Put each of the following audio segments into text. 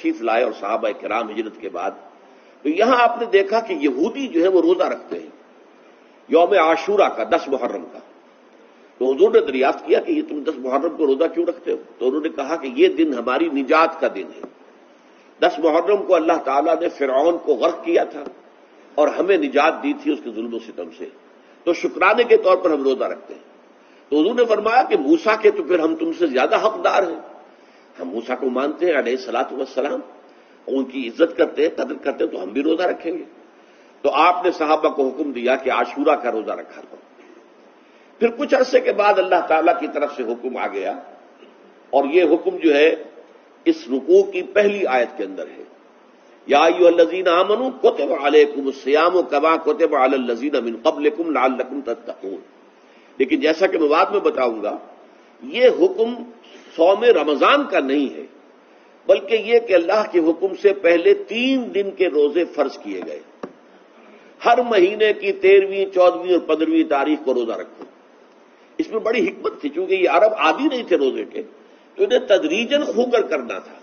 تشریف لائے اور صحابہ کرام ہجرت کے بعد، تو یہاں آپ نے دیکھا کہ یہودی جو ہے وہ روزہ رکھتے ہیں یوم عاشورہ کا، 10 محرم کا۔ تو حضور نے دریافت کیا کہ یہ تم 10 محرم کو روزہ کیوں رکھتے ہو؟ تو انہوں نے کہا کہ یہ دن ہماری نجات کا دن ہے۔ 10 محرم کو اللہ تعالیٰ نے فرعون کو غرق کیا تھا اور ہمیں نجات دی تھی اس کے ظلم و ستم سے، تو شکرانے کے طور پر ہم روزہ رکھتے ہیں۔ تو حضور نے فرمایا کہ موسیٰ کے تو پھر ہم تم سے زیادہ حقدار ہیں، ہم موسیٰ کو مانتے ہیں علیہ الصلاۃ والسلام، ان کی عزت کرتے ہیں، قدر کرتے ہیں، تو ہم بھی روزہ رکھیں گے۔ تو آپ نے صحابہ کو حکم دیا کہ عاشورہ کا روزہ رکھا کرو۔ پھر کچھ عرصے کے بعد اللہ تعالیٰ کی طرف سے حکم آ گیا، اور یہ حکم جو ہے اس رکوع کی پہلی آیت کے اندر ہے، یا ایھا الذین آمنوا کتب علیکم الصیام کما کتب علی الذین من قبلکم لعلکم تتقون۔ لیکن جیسا کہ میں بعد میں بتاؤں گا، یہ حکم صوم رمضان کا نہیں ہے، بلکہ یہ کہ اللہ کے حکم سے پہلے 3 دن کے روزے فرض کیے گئے۔ ہر مہینے کی 13ویں، 14ویں اور 15ویں تاریخ کو روزہ رکھو۔ اس میں بڑی حکمت تھی، چونکہ یہ عرب عادی نہیں تھے روزے کے، تو انہیں تدریجاً خو کر کرنا تھا۔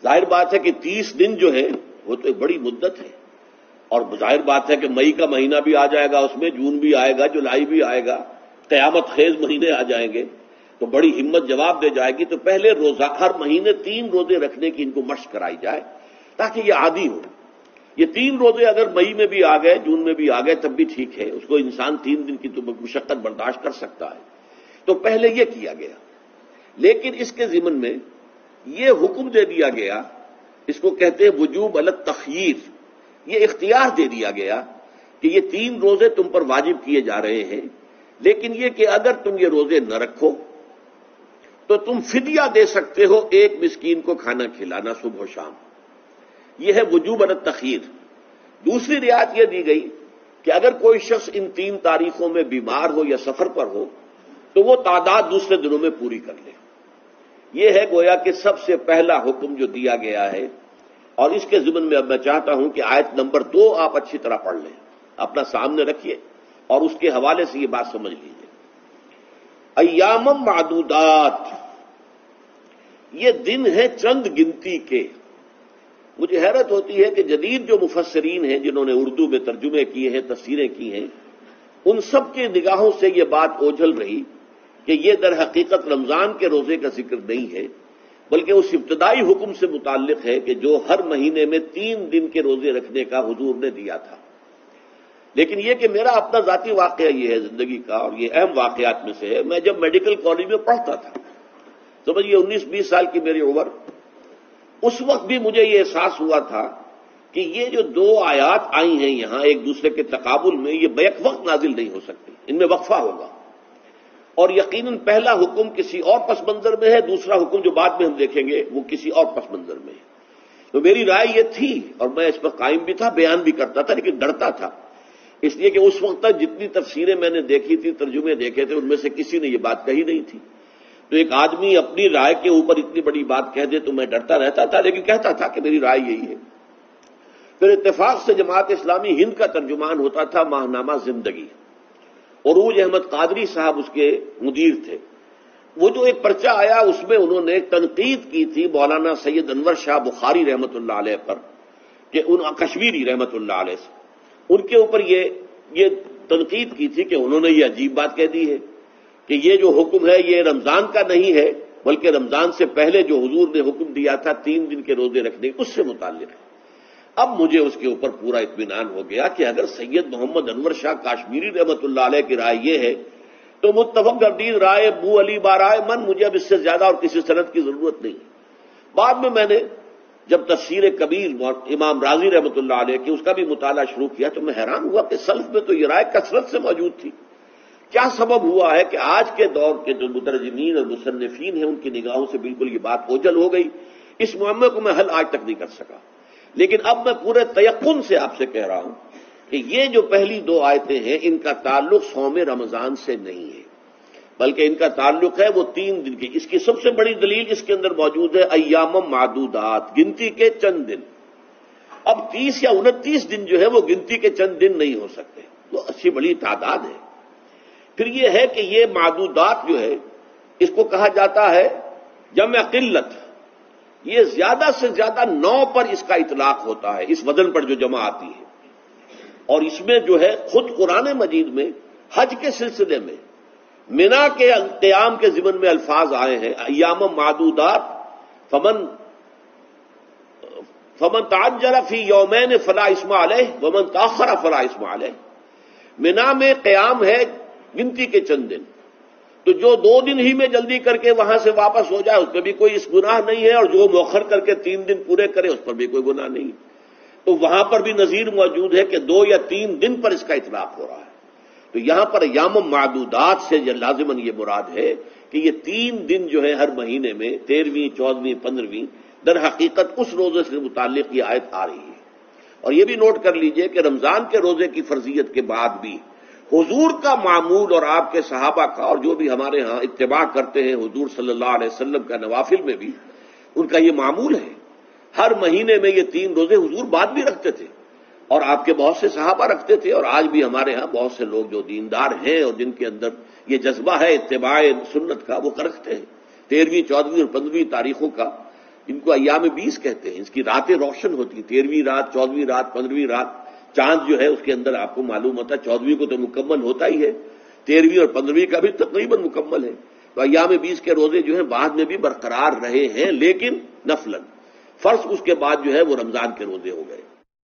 ظاہر بات ہے کہ 30 دن جو ہے وہ تو ایک بڑی مدت ہے، اور ظاہر بات ہے کہ مئی کا مہینہ بھی آ جائے گا، اس میں جون بھی آئے گا، جولائی بھی آئے گا، قیامت خیز مہینے آ جائیں گے، تو بڑی ہمت جواب دے جائے گی۔ تو پہلے روزہ ہر مہینے 3 روزے رکھنے کی ان کو مشق کرائی جائے تاکہ یہ عادی ہو۔ یہ 3 روزے اگر مئی میں بھی آ گئے، جون میں بھی آ گئے، تب بھی ٹھیک ہے، اس کو انسان 3 دن کی تو مشقت برداشت کر سکتا ہے۔ تو پہلے یہ کیا گیا، لیکن اس کے ضمن میں یہ حکم دے دیا گیا، اس کو کہتے ہیں وجوب علی التخییر، یہ اختیار دے دیا گیا کہ یہ 3 روزے تم پر واجب کیے جا رہے ہیں، لیکن یہ کہ اگر تم یہ روزے نہ رکھو تو تم فدیہ دے سکتے ہو، 1 مسکین کو کھانا کھلانا صبح و شام۔ یہ ہے وجوب علی التخییر۔ دوسری رعایت یہ دی گئی کہ اگر کوئی شخص ان 3 تاریخوں میں بیمار ہو یا سفر پر ہو تو وہ تعداد دوسرے دنوں میں پوری کر لے۔ یہ ہے گویا کہ سب سے پہلا حکم جو دیا گیا ہے، اور اس کے ضمن میں اب میں چاہتا ہوں کہ آیت نمبر 2 آپ اچھی طرح پڑھ لیں، اپنا سامنے رکھیے اور اس کے حوالے سے یہ بات سمجھ لیجیے۔ ایام معدودات، یہ دن ہے چند گنتی کے۔ مجھے حیرت ہوتی ہے کہ جدید جو مفسرین ہیں جنہوں نے اردو میں ترجمے کیے ہیں، تفسیریں کی ہیں، ان سب کی نگاہوں سے یہ بات اوجھل رہی کہ یہ در حقیقت رمضان کے روزے کا ذکر نہیں ہے، بلکہ اس ابتدائی حکم سے متعلق ہے کہ جو ہر مہینے میں 3 دن کے روزے رکھنے کا حضور نے دیا تھا۔ لیکن یہ کہ میرا اپنا ذاتی واقعہ یہ ہے زندگی کا، اور یہ اہم واقعات میں سے ہے۔ میں جب میڈیکل کالج میں پڑھتا تھا، سمجھیے 19-20 سال کی میری عمر، اس وقت بھی مجھے یہ احساس ہوا تھا کہ یہ جو 2 آیات آئی ہیں یہاں ایک دوسرے کے تقابل میں، یہ بیک وقت نازل نہیں ہو سکتی، ان میں وقفہ ہوگا، اور یقیناً پہلا حکم کسی اور پس منظر میں ہے، دوسرا حکم جو بعد میں ہم دیکھیں گے وہ کسی اور پس منظر میں ہے۔ تو میری رائے یہ تھی، اور میں اس پر قائم بھی تھا، بیان بھی کرتا تھا، لیکن ڈرتا تھا، اس لیے کہ اس وقت تک جتنی تفسیریں میں نے دیکھی تھی، ترجمے دیکھے تھے، ان میں سے کسی نے یہ بات کہی نہیں تھی۔ تو ایک آدمی اپنی رائے کے اوپر اتنی بڑی بات کہہ دے تو میں ڈرتا رہتا تھا، لیکن کہتا تھا کہ میری رائے یہی ہے۔ پھر اتفاق سے جماعت اسلامی ہند کا ترجمان ہوتا تھا ماہنامہ زندگی، عروج احمد قادری صاحب اس کے مدیر تھے۔ وہ جو ایک پرچہ آیا اس میں انہوں نے تنقید کی تھی مولانا سید انور شاہ بخاری رحمۃ اللہ علیہ پر، کہ ان کشمیری رحمۃ اللہ علیہ سے ان کے اوپر یہ تنقید کی تھی کہ انہوں نے یہ عجیب بات کہہ دی ہے کہ یہ جو حکم ہے یہ رمضان کا نہیں ہے، بلکہ رمضان سے پہلے جو حضور نے حکم دیا تھا 3 دن کے روزے رکھنے اس سے متعلق ہے۔ اب مجھے اس کے اوپر پورا اطمینان ہو گیا کہ اگر سید محمد انور شاہ کاشمیری رحمۃ اللہ علیہ کی رائے یہ ہے تو متفق گردید رائے ابو علی بارائے من، مجھے اب اس سے زیادہ اور کسی سند کی ضرورت نہیں۔ بعد میں نے جب تفسیر کبیر امام رازی رحمۃ اللہ علیہ کی اس کا بھی مطالعہ شروع کیا تو میں حیران ہوا کہ سلف میں تو یہ رائے کثرت سے موجود تھی۔ کیا سبب ہوا ہے کہ آج کے دور کے جو مترجمین اور مصنفین ہیں ان کی نگاہوں سے بالکل یہ بات اوجھل ہو گئی؟ اس معاملے کو میں حل آج تک نہیں کر سکا، لیکن اب میں پورے تیقن سے آپ سے کہہ رہا ہوں کہ یہ جو پہلی 2 آیتیں ہیں ان کا تعلق صوم رمضان سے نہیں ہے، بلکہ ان کا تعلق ہے وہ 3 دن کی۔ اس کی سب سے بڑی دلیل اس کے اندر موجود ہے ایام معدودات، گنتی کے چند دن۔ اب 30 یا 29 دن جو ہے وہ گنتی کے چند دن نہیں ہو سکتے، وہ اچھی بڑی تعداد ہے۔ پھر یہ ہے کہ یہ معدودات جو ہے اس کو کہا جاتا ہے جمع قلت، یہ زیادہ سے زیادہ 9 پر اس کا اطلاق ہوتا ہے، اس وزن پر جو جمع آتی ہے۔ اور اس میں جو ہے خود قرآن مجید میں حج کے سلسلے میں منا کے قیام کے ضمن میں الفاظ آئے ہیں، ایام معدودات، فمن تعجل فی یومین فلا اسم علیہ ومن تاخر فلا اسم علیہ۔ منا میں قیام ہے گنتی کے چند دن، تو جو 2 دن ہی میں جلدی کر کے وہاں سے واپس ہو جائے اس پہ بھی کوئی اس گناہ نہیں ہے، اور جو مؤخر کر کے 3 دن پورے کرے اس پر بھی کوئی گناہ نہیں۔ تو وہاں پر بھی نظیر موجود ہے کہ 2 یا 3 دن پر اس کا اطلاق ہو رہا ہے۔ تو یہاں پر ایام معدودات سے لازماً یہ مراد ہے کہ یہ 3 دن جو ہے ہر مہینے میں 13ویں، 14ویں، 15ویں، در حقیقت اس روزے سے متعلق یہ آیت آ رہی ہے۔ اور یہ بھی نوٹ کر لیجئے کہ رمضان کے روزے کی فرضیت کے بعد بھی حضور کا معمول اور آپ کے صحابہ کا، اور جو بھی ہمارے ہاں اتباع کرتے ہیں حضور صلی اللہ علیہ وسلم کا نوافل میں بھی ان کا یہ معمول ہے۔ ہر مہینے میں یہ 3 روزے حضور بعد بھی رکھتے تھے، اور آپ کے بہت سے صحابہ رکھتے تھے، اور آج بھی ہمارے ہاں بہت سے لوگ جو دیندار ہیں اور جن کے اندر یہ جذبہ ہے اتباع سنت کا، وہ رکھتے ہیں 13ویں، 14ویں اور 15ویں تاریخوں کا۔ ان کو ایام 20 کہتے ہیں۔ اس کی راتیں روشن ہوتی ہیں، 13ویں رات، 14ویں رات، 15ویں رات۔ چاند جو ہے اس کے اندر آپ کو معلوم ہوتا ہے 14ویں کو تو مکمل ہوتا ہی ہے، 13ویں اور 15ویں کا بھی تقریباً مکمل ہے۔ تو ایام 20 کے روزے جو ہیں بعد میں بھی برقرار رہے ہیں، لیکن نفلاً، فرض اس کے بعد جو ہے وہ رمضان کے روزے ہو گئے۔